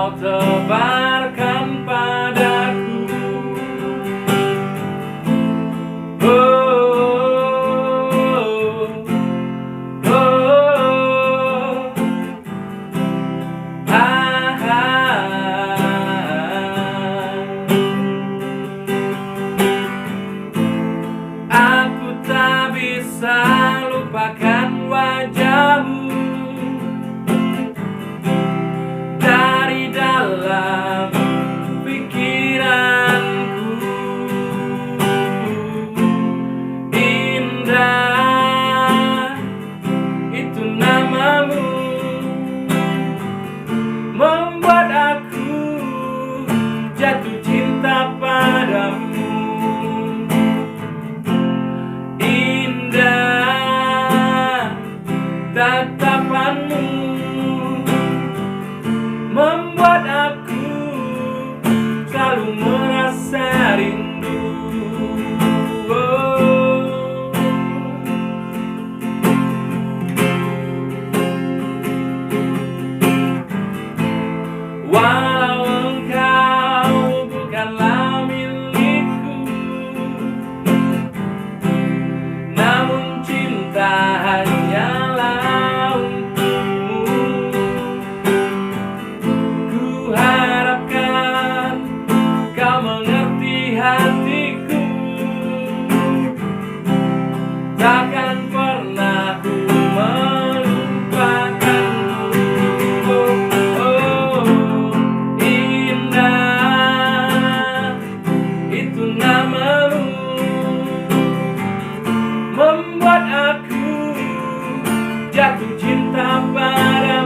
kau tebarkan padaku. Oh, oh, oh. Ah, aku tak bisa lupakan wajahmu dari dalam pikiranku. Indah, itu namamu, membuat aku jatuh cinta padamu. Indah, tatapanmu membuat aku selalu merasa rindu. Oh. Walau engkau bukanlah milikku, namun cinta hanyalah untukmu. Ku harapkan kau mengerti hatiku, takkan pernah ku melupakanmu. Oh, oh, indah, itu namamu, membuat aku jatuh cinta padamu.